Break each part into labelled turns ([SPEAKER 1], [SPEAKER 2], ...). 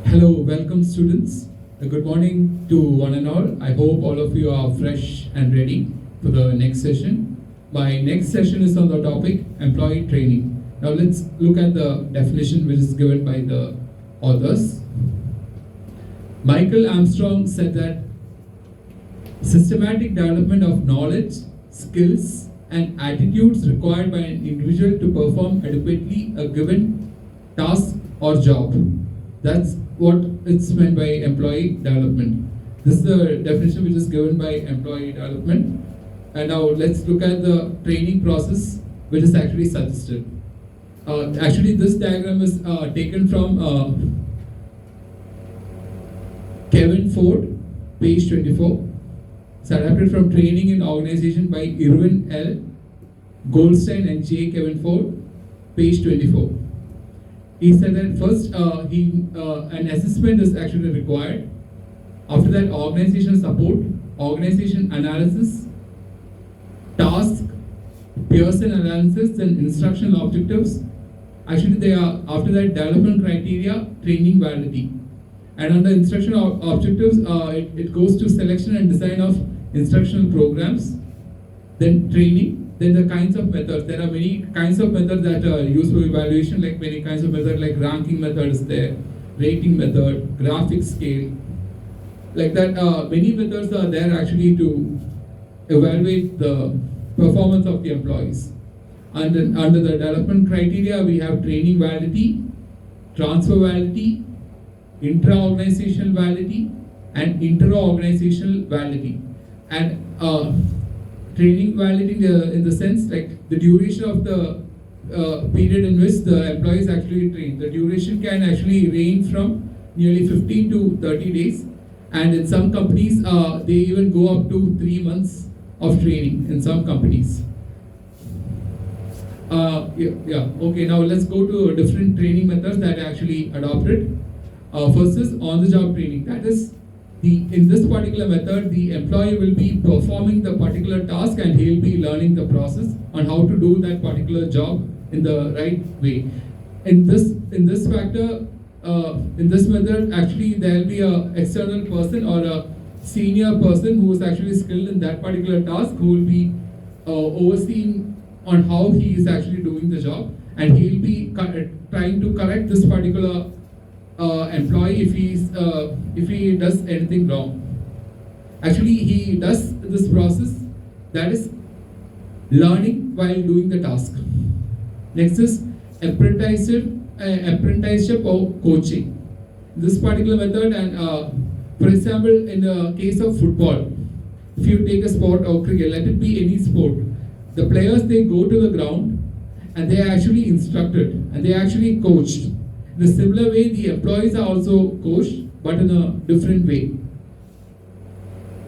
[SPEAKER 1] Hello, welcome students. Good morning to one and all. I hope all of you are fresh and ready for the next session. My next session is on the topic employee training. Now let's look at the definition which is given by the authors. Michael Armstrong said that systematic development of knowledge, skills, and attitudes required by an individual to perform adequately a given task or job. That's what it's meant by employee development. This is the definition which is given by employee development. And now let's look at the training process which is actually suggested. Actually, this diagram is taken from Kevin Ford, page 24. It's adapted from Training in Organization by Irwin L. Goldstein and J. Kevin Ford, page 24. He said that first an assessment is actually required. After that, organizational support, organization analysis, task, Pearson analysis, and instructional objectives. Actually, they are after that development criteria, training validity. And under instructional objectives, it goes to selection and design of instructional programs, then training, then the kinds of methods. There are many kinds of methods that are used for evaluation, like many kinds of methods, like ranking method is there, rating method, graphic scale. Like that, many methods are there actually to evaluate the performance of the employees. And then under the development criteria, we have training validity, transfer validity, intra-organizational validity, and inter-organizational validity. And training validity in the sense like the duration of the period in which the employee is actually trained. The duration can actually range from nearly 15 to 30 days, and in some companies they even go up to 3 months of training in some companies. Okay, now let's go to different training methods that are actually adopted. First is on-the-job training. That is, in this particular method, the employee will be performing the particular task and he'll be learning the process on how to do that particular job in the right way. In this method, actually there will be a external person or a senior person who is actually skilled in that particular task, who will be overseeing on how he is actually doing the job, and he'll be trying to correct this particular employee if he does anything wrong. Actually, he does this process, that is learning while doing the task. Next is apprenticeship or coaching. This particular method, and for example, in the case of football, if you take a sport or cricket, let it be any sport, the players, they go to the ground and they are actually instructed and they are actually coached. In a similar way, the employees are also coached, but in a different way.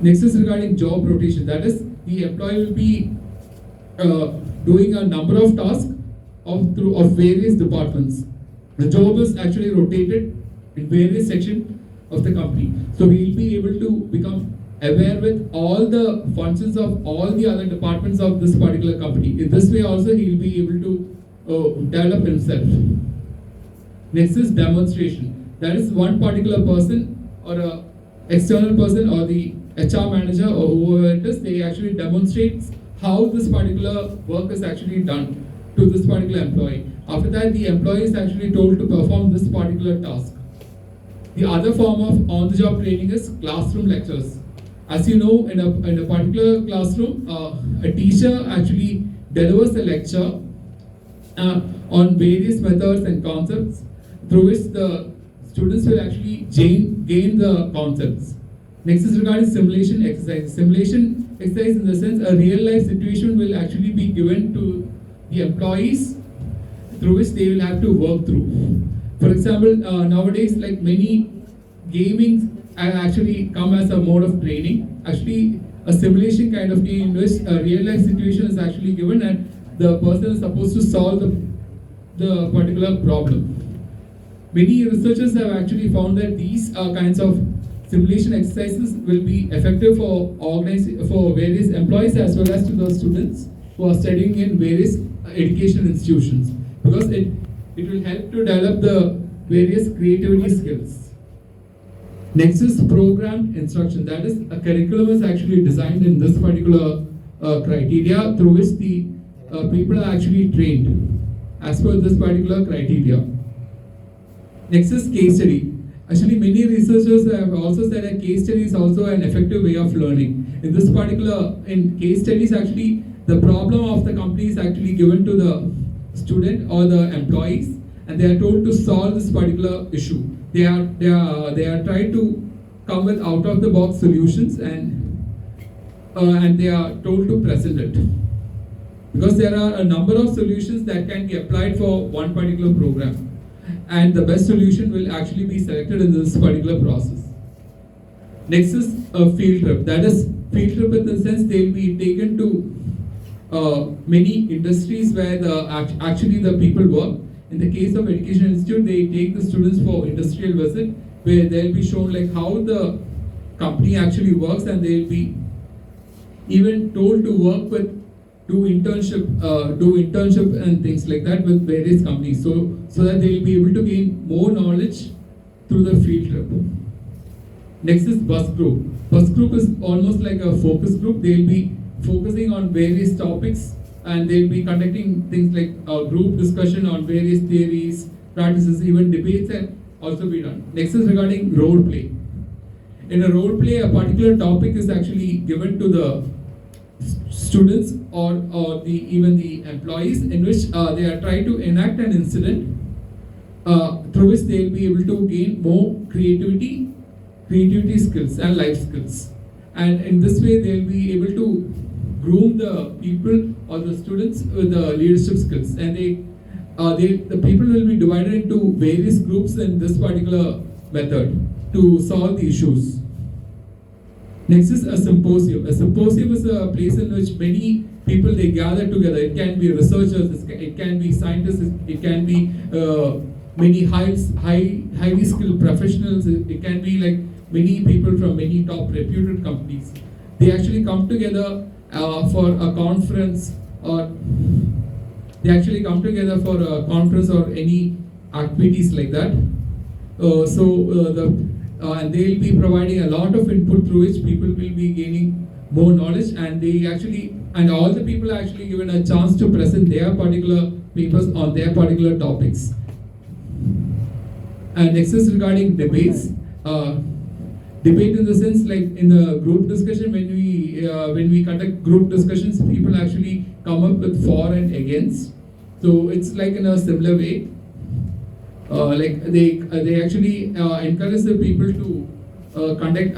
[SPEAKER 1] Next is regarding job rotation. That is, the employee will be doing a number of tasks of various departments. The job is actually rotated in various sections of the company. So we will be able to become aware with all the functions of all the other departments of this particular company. In this way also, he will be able to develop himself. Next is demonstration. That is, one particular person or a external person or the HR manager or whoever it is, they actually demonstrate how this particular work is actually done to this particular employee. After that, the employee is actually told to perform this particular task. The other form of on-the-job training is classroom lectures. As you know, in a particular classroom, a teacher actually delivers a lecture on various methods and concepts through which the students will actually gain the concepts. Next is regarding simulation exercise. Simulation exercise, in the sense, a real life situation will actually be given to the employees through which they will have to work through. For example, nowadays, like many gaming actually come as a mode of training. Actually, a simulation kind of game in which a real life situation is actually given and the person is supposed to solve the particular problem. Many researchers have actually found that these kinds of simulation exercises will be effective for various employees as well as to the students who are studying in various education institutions, because it will help to develop the various creativity skills. Next is programmed instruction. That is, a curriculum is actually designed in this particular criteria through which the people are actually trained as per this particular criteria. Next is case study. Actually, many researchers have also said that case study is also an effective way of learning. In this particular, in case studies, actually, the problem of the company is actually given to the student or the employees, and they are told to solve this particular issue. They are trying to come with out of the box solutions, and they are told to present it, because there are a number of solutions that can be applied for one particular program, and the best solution will actually be selected in this particular process. Next is a field trip. That is, field trip in the sense they will be taken to many industries where actually the people work. In the case of Education Institute, they take the students for industrial visit, where they'll be shown like how the company actually works, and they'll be even told to work with do internship and things like that with various companies, so that they will be able to gain more knowledge through the field trip. Next is bus group. Bus group is almost like a focus group. They'll be focusing on various topics, and they'll be conducting things like a group discussion on various theories, practices, even debates can also be done. Next is regarding role play. In a role play, a particular topic is actually given to the students or even the employees, in which they are trying to enact an incident through which they will be able to gain more creativity skills and life skills, and in this way they will be able to groom the people or the students with the leadership skills, and the people will be divided into various groups in this particular method to solve the issues. Next is a symposium. A symposium is a place in which many people they gather together. It can be researchers, it can be scientists, it can be many highly skilled professionals. It can be like many people from many top reputed companies. They actually come together for a conference, or they actually come together for a conference or any activities like that. And they will be providing a lot of input through which people will be gaining more knowledge, and all the people are actually given a chance to present their particular papers on their particular topics. And next is regarding debates. Debate in the sense, like in the group discussion, when we conduct group discussions, people actually come up with for and against. So it's like in a similar way. Like they actually encourage the people to conduct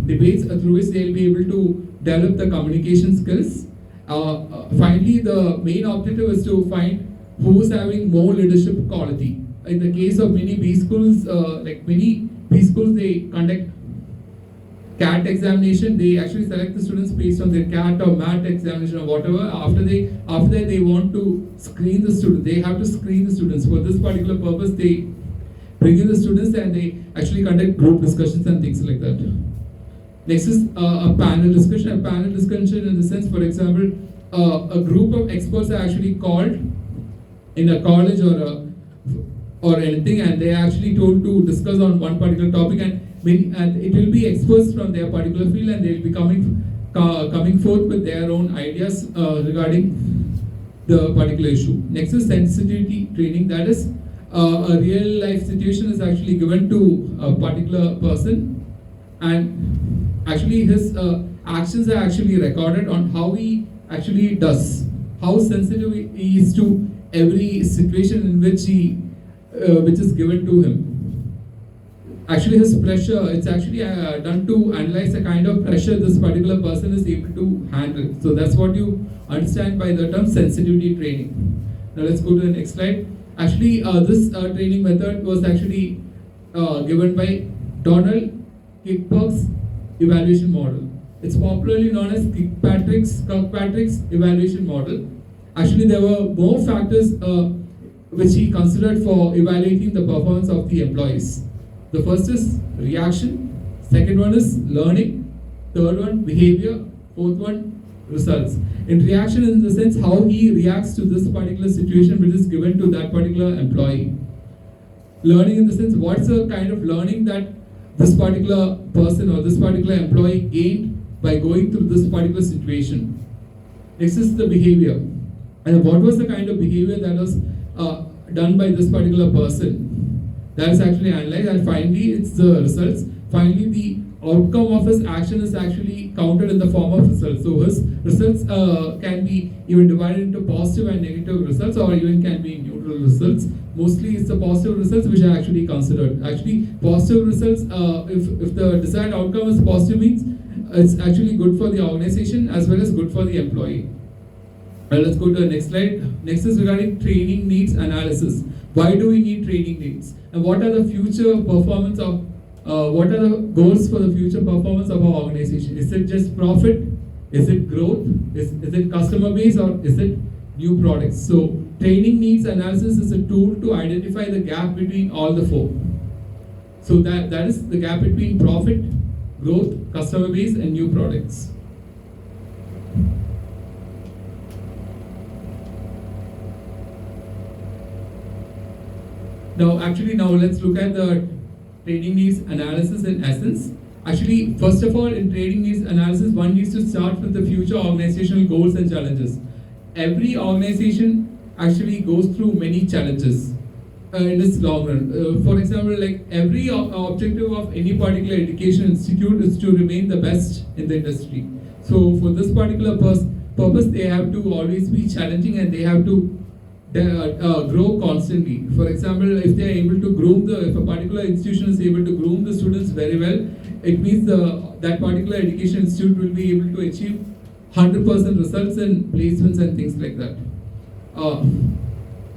[SPEAKER 1] debates through which they'll be able to develop the communication skills. Finally, the main objective is to find who's having more leadership quality. In the case of many B schools, they conduct CAT examination. They actually select the students based on their CAT or MAT examination or whatever. After that, they want to screen the students. They have to screen the students. For this particular purpose, they bring in the students and they actually conduct group discussions and things like that. Next is a panel discussion. A panel discussion in the sense, for example, a group of experts are actually called in a college or anything, and they are actually told to discuss on one particular topic, and it will be experts from their particular field, and they will be coming forth with their own ideas regarding the particular issue. Next is sensitivity training. That is, a real life situation is actually given to a particular person, and actually his actions are actually recorded on how he actually does, how sensitive he is to every situation in which which is given to him. Actually, his pressure, it's actually done to analyze the kind of pressure this particular person is able to handle. So that's what you understand by the term sensitivity training. Now let's go to the next slide. Actually, this training method was actually given by Donald Kirkpatrick's evaluation model. It's popularly known as Kirkpatrick's evaluation model. Actually, there were more factors which he considered for evaluating the performance of the employees. The first is reaction, second one is learning, third one behavior, fourth one results. In reaction, in the sense how he reacts to this particular situation which is given to that particular employee. Learning in the sense what's the kind of learning that this particular person or this particular employee gained by going through this particular situation. Next is the behavior. And what was the kind of behavior that was done by this particular person? That is actually analyzed, and finally it's the results. Finally, the outcome of his action is actually counted in the form of results. So his results can be even divided into positive and negative results, or even can be neutral results. Mostly it's the positive results which are actually considered. Actually, positive results, if the desired outcome is positive, means it's actually good for the organization as well as good for the employee. Let's go to the next slide. Next is regarding training needs analysis. Why do we need training needs? And what are the future performance of what are the goals for the future performance of our organization? Is it just profit? Is it growth? Is it customer base, or is it new products? So training needs analysis is a tool to identify the gap between all the four. So that is the gap between profit, growth, customer base, and new products. Now let's look at the training needs analysis in essence. Actually, first of all, in training needs analysis, one needs to start with the future organizational goals and challenges. Every organization actually goes through many challenges in its long run. For example, like every objective of any particular education institute is to remain the best in the industry. So for this particular purpose, they have to always be challenging, and they have to grow constantly. For example, if they are able to if a particular institution is able to groom the students very well, it means that particular education institute will be able to achieve 100% results in placements and things like that.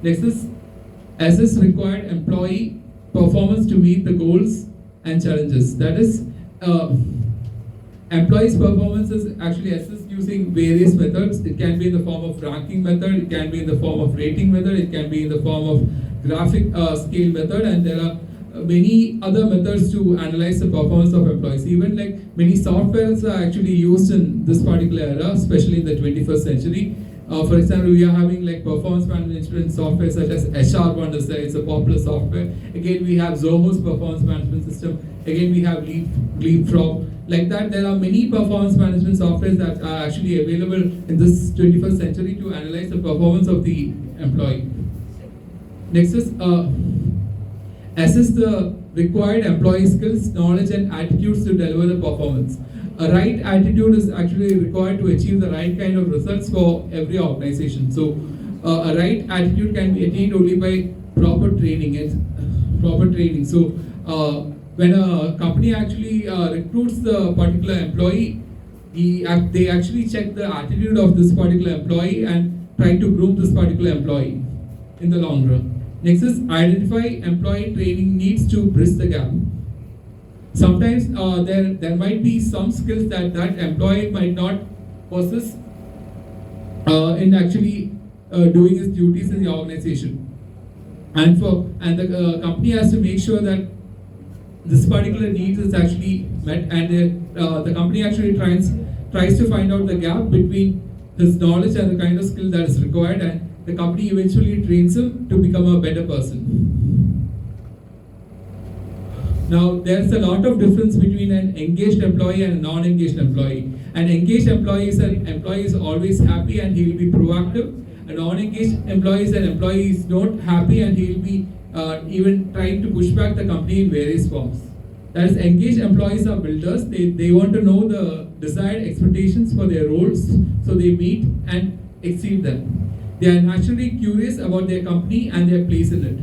[SPEAKER 1] Next is assess required employee performance to meet the goals and challenges. That is, employees' performance is actually assessed using various methods. It can be in the form of ranking method, it can be in the form of rating method, it can be in the form of graphic scale method, and there are many other methods to analyze the performance of employees. Even like many softwares are actually used in this particular era, especially in the 21st century. For example, we are having like performance management software such as HR1 is there, it's a popular software. Again, we have Zoho's performance management system. Again, we have Leapfrog. Like that, there are many performance management softwares that are actually available in this 21st century to analyze the performance of the employee. Next is assess the required employee skills, knowledge, and attitudes to deliver the performance. A right attitude is actually required to achieve the right kind of results for every organization. So a right attitude can be attained only by proper training. So when a company actually recruits the particular employee, they actually check the attitude of this particular employee and try to groom this particular employee in the long run. Next is identify employee training needs to bridge the gap. Sometimes there might be some skills that employee might not possess in actually doing his duties in the organization, and the company has to make sure that this particular need is actually met, and the company actually tries to find out the gap between his knowledge and the kind of skill that is required, and the company eventually trains him to become a better person. Now, there's a lot of difference between an engaged employee and a non-engaged employee. An engaged employee is an employee is always happy and he will be proactive. A non-engaged employee is an employee is not happy and he will be even trying to push back the company in various forms. That is, engaged employees are builders. They want to know the desired expectations for their roles, so they meet and exceed them. They are naturally curious about their company and their place in it.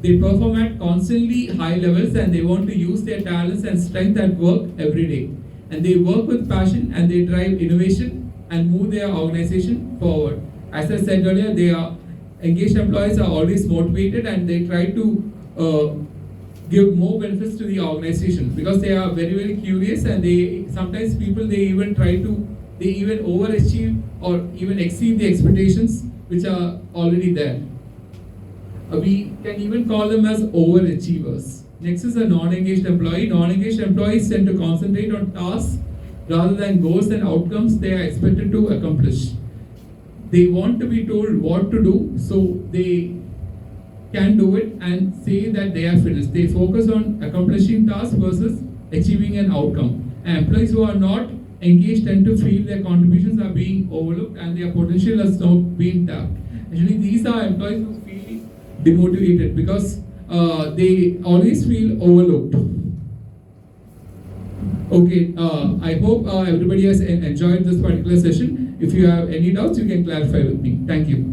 [SPEAKER 1] They perform at constantly high levels and they want to use their talents and strength at work every day. And they work with passion and they drive innovation and move their organization forward. As I said earlier, engaged employees are always motivated and they try to give more benefits to the organization because they are very, very curious, and they even overachieve or even exceed the expectations which are already there. We can even call them as overachievers. Next is a non-engaged employee. Non-engaged employees tend to concentrate on tasks rather than goals and outcomes they are expected to accomplish. They want to be told what to do so they can do it and say that they are finished. They focus on accomplishing tasks versus achieving an outcome. And employees who are not engaged tend to feel their contributions are being overlooked and their potential is not being tapped. Actually, these are employees who feel demotivated because they always feel overlooked. Okay, I hope everybody has enjoyed this particular session. If you have any doubts, you can clarify with me. Thank you.